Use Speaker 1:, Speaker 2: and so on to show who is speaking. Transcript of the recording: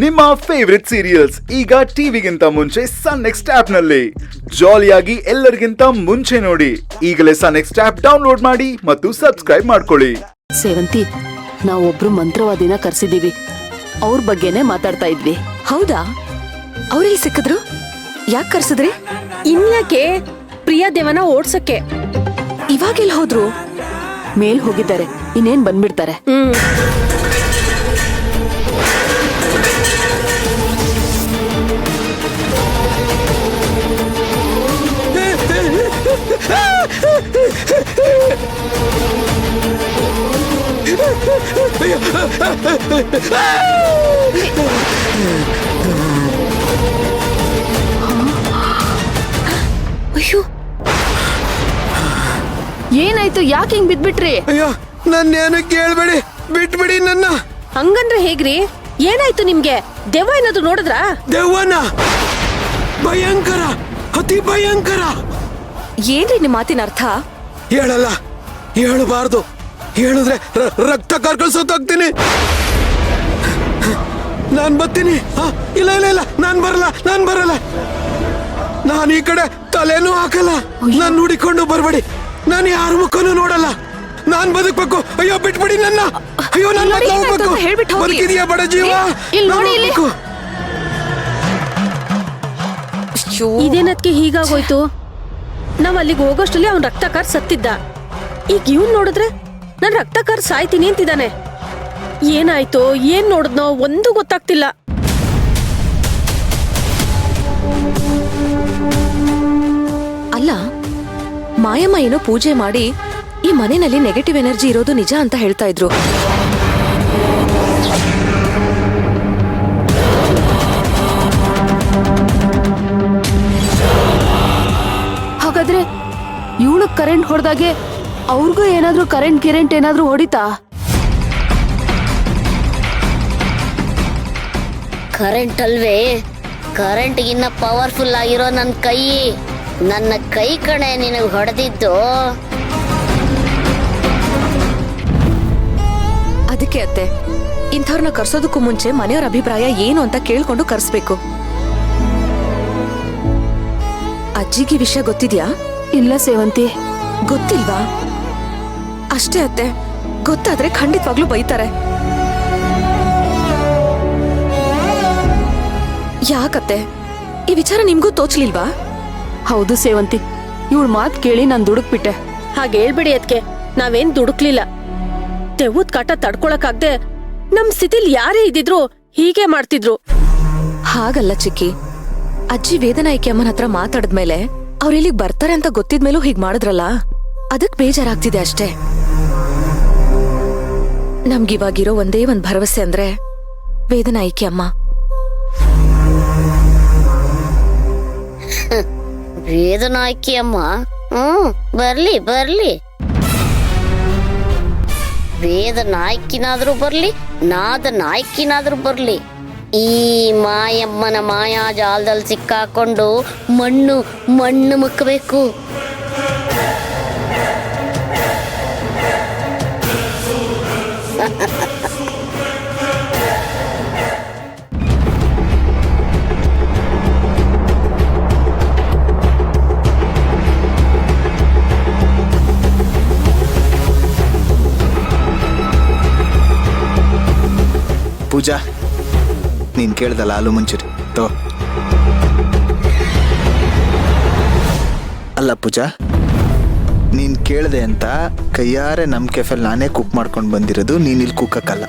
Speaker 1: ನಿಮ್ಮ favourite serials ಈಗ ಟಿವಿಗಿಂತ ಮುಂಚೆ ಸನ್ ನೆಕ್ಸ್ಟ್ ಆಪ್ ನಲ್ಲಿ ಜಾಲಿಯಾಗಿ ಎಲ್ಲರಿಗಿಂತ ಮುಂಚೆ ನೋಡಿ. ಈಗಲೇ ಸನ್ ನೆಕ್ಸ್ಟ್ ಆಪ್ ಡೌನ್ಲೋಡ್ ಮಾಡಿ ಮತ್ತು ಸಬ್ಸ್ಕ್ರೈಬ್ ಮಾಡ್ಕೊಳ್ಳಿ.
Speaker 2: ಸೇವಂತಿ, ನಾವೊಬ್ರು ಮಂತ್ರವಾದಿನ ಕರ್ಸಿದೀವಿ. ಅವ್ರ ಬಗ್ಗೆನೆ ಮಾತಾಡ್ತಾ ಇದ್ವಿ.
Speaker 3: ಹೌದಾ? ಅವ್ರೆಲ್ಲಿ ಸಿಕ್ಕಿದ್ರು? ಯಾಕೆ ಕರ್ಸಿದ್ರಿ?
Speaker 4: ಇನ್ಯಾಕೆ? ಪ್ರಿಯಾ ದೇವನ ಓಡ್ಸಕ್ಕೆ.
Speaker 3: ಇವಾಗೆಲ್ಲ ಹೋದ್ರು?
Speaker 2: ಮೇಲ್ ಹೋಗಿದ್ದಾರೆ, ಇನ್ನೇನ್ ಬಂದ್ಬಿಡ್ತಾರೆ.
Speaker 3: ಅಯ್ಯೋ,
Speaker 2: ಏನಾಯ್ತು? ಯಾಕೆ ಹಿಂಗ್ ಬಿದ್ಬಿಟ್ರಿ?
Speaker 5: ಅಯ್ಯೋ, ನನ್ನೇನು ಕೇಳ್ಬೇಡಿ, ಬಿಟ್ಬಿಡಿ ನನ್ನ.
Speaker 4: ಹಂಗಂದ್ರೆ ಹೇಗ್ರಿ? ಏನಾಯ್ತು ನಿಮ್ಗೆ? ದೆವ್ವ ಏನಾದ್ರು ನೋಡಿದ್ರ?
Speaker 5: ದೆವ್ವನ? ಭಯಂಕರ, ಅತಿ ಭಯಂಕರ.
Speaker 3: ಏನ್ರಿ ನಿಮ್ ಮಾತಿನ ಅರ್ಥ?
Speaker 5: ಹೇಳಲ್ಲ, ಹೇಳಬಾರ್ದು. ಹೇಳಿದ್ರೆ ರಕ್ತ ಕರ್ಕೊಂಡು ಸತ್ತೋಗ್ತೀನಿ. ನಾನ್ ಬರ್ತೀನಿ. ಇಲ್ಲ ಇಲ್ಲ ಇಲ್ಲ, ನಾನ್ ಬರಲ್ಲ. ನಾನು ಈ ಕಡೆ ತಲೆನೂ ಹಾಕಲ್ಲ. ನಾನ್ ನೋಡಿಕೊಂಡು ಬರ್ಬೇಡಿ. ನಾನು ಯಾರ ಮುಖನೂ ನೋಡಲ್ಲ. ನಾನ್ ಬದುಕ್ಬೇಕು. ಅಯ್ಯೋ, ಬಿಟ್ಬಿಡಿ ನನ್ನ. ಅಯ್ಯೋ, ನಾನು ಹೋಗ್ಬೇಕು. ಬದುಕಿದೀಯಾ ಬಡ ಜೀವ?
Speaker 4: ಇದೇನದ್ಕೆ ಹೀಗಾಗೋಯ್ತು? ನಾವ್ ಅಲ್ಲಿಗೆ ಹೋಗೋಷ್ಟರಲ್ಲಿ ಅವ್ನ್ ರಕ್ತ ಕಾರ್ ಸತ್ತಿದ್ದ. ಈಗ ಇವ್ನ್ ನೋಡಿದ್ರೆ ನಾನ್ ರಕ್ತ ಕಾರ್ ಸಾಯ್ತೀನಿ ಅಂತಿದ್ದಾನೆ. ಏನಾಯ್ತೋ, ಏನ್ ನೋಡಿದ್ನೋ ಒಂದು ಗೊತ್ತಾಗ್ತಿಲ್ಲ.
Speaker 3: ಅಲ್ಲ, ಮಾಯಮ್ಮ ಏನೋ ಪೂಜೆ ಮಾಡಿ ಈ ಮನೆಯಲ್ಲಿ ನೆಗೆಟಿವ್ ಎನರ್ಜಿ ಇರೋದು ನಿಜ ಅಂತ ಹೇಳ್ತಾ ಇದ್ರು.
Speaker 2: ಹಾಗಾದ್ರೆ ಇವಳು ಕರೆಂಟ್ ಹೊಡೆದಾಗೆ ಅವ್ರಿಗೂ ಏನಾದ್ರೂ ಕರೆಂಟ್ ಏನಾದ್ರೂ ಹೊಡಿತಾ?
Speaker 6: ಕರೆಂಟ್ ಅಲ್ವೇ? ಕರೆಂಟ್ಗಿನ್ನ ಪವರ್ಫುಲ್ ಆಗಿರೋ ನನ್ನ ಕೈ ಕಣೆ ನಿನಗೆ ಹೊಡೆದಿದ್ದು.
Speaker 3: ಅದಕ್ಕೆ ಅತ್ತೆ, ಇಂಥವ್ರನ್ನ ಕರ್ಸೋದಕ್ಕೂ ಮುಂಚೆ ಮನೆಯವ್ರ ಅಭಿಪ್ರಾಯ ಏನು ಅಂತ ಕೇಳ್ಕೊಂಡು ಕರ್ಸ್ಬೇಕು. ಅಜ್ಜಿಗೆ ವಿಷಯ ಗೊತ್ತಿದ್ಯಾ?
Speaker 2: ಇಲ್ಲ ಸೇವಂತಿ.
Speaker 3: ಗೊತ್ತಿಲ್ವಾ? ಅಷ್ಟೇ ಅತ್ತೆ, ಗೊತ್ತಾದ್ರೆ ಖಂಡಿತವಾಗ್ಲೂ ಬೈತಾರೆ. ಯಾಕತ್ತೆ, ಈ ವಿಚಾರ ನಿಮ್ಗೂ ತೋಚ್ಲಿಲ್ವಾ?
Speaker 2: ಹೌದು ಸೇವಂತಿ, ಇವಳ ಮಾತ್ ಕೇಳಿ ನಾನ್ ದುಡುಕ್ಬಿಟ್ಟೆ.
Speaker 4: ಹಾಗೆ ಹೇಳ್ಬಿಡಿ ಅದ್ಕೆ, ನಾವೇನ್ ದುಡುಕ್ಲಿಲ್ಲ. ದೆವ್ವದ್ ಕಾಟ ತಡ್ಕೊಳಕಾಗ್ದೆ ನಮ್ ಸ್ಥಿತಿಲಿ ಯಾರೇ ಇದ್ದಿದ್ರು ಹೀಗೆ ಮಾಡ್ತಿದ್ರು.
Speaker 3: ಹಾಗಲ್ಲ ಚಿಕ್ಕಿ, ಅಜ್ಜಿ ವೇದನಾಯಿಕೆ ಅಮ್ಮನ ಹತ್ರ ಮಾತಾಡಿದ್ಮೇಲೆ ಅವ್ರ ಇಲ್ಲಿಗ್ ಬರ್ತಾರೆ ಅಂತ ಗೊತ್ತಿದ್ಮೇಲೂ ಹೀಗ್ ಮಾಡಿದ್ರಲ್ಲ, ಅದಕ್ ಬೇಜಾರಾಗ್ತಿದೆ ಅಷ್ಟೇ. ನಮ್ಗಿವಾಗಿರೋ ಒಂದೇ ಒಂದ್ ಭರವಸೆ ಅಂದ್ರೆ ವೇದನಾಯಿಕೆ ಅಮ್ಮ.
Speaker 6: ವೇದನಾಯ್ಕಿ ಅಮ್ಮ? ಬರ್ಲಿ. ವೇದನಾಯ್ಕಿನಾದ್ರೂ ಬರ್ಲಿ, ನಾದನಾಯ್ಕಿನಾದ್ರೂ ಬರ್ಲಿ, ಈ ಮಾಯಮ್ಮನ ಮಾಯಾ ಜಾಲದಲ್ಲಿ ಸಿಕ್ಕಾಕೊಂಡು ಮಣ್ಣು ಮುಕ್ಕಬೇಕು.
Speaker 7: ಪೂಜಾ, ನೀನ್ ಕೇಳ್ದಲ್ಲ ಹಾಲು ಮುಂಚೂರಿ ತೋ. ಅಲ್ಲ ಪೂಜಾ, ನೀನ್ ಕೇಳ್ದೆ ಅಂತ ಕೈಯಾರೆ ನಮ್ ಕೆಫೆಲ್ ನಾನೇ ಕುಕ್ ಮಾಡ್ಕೊಂಡು ಬಂದಿರೋದು. ನೀನ್ ಇಲ್ಲಿ ಕುಕ್ಕಕ್ಕಲ್ಲ.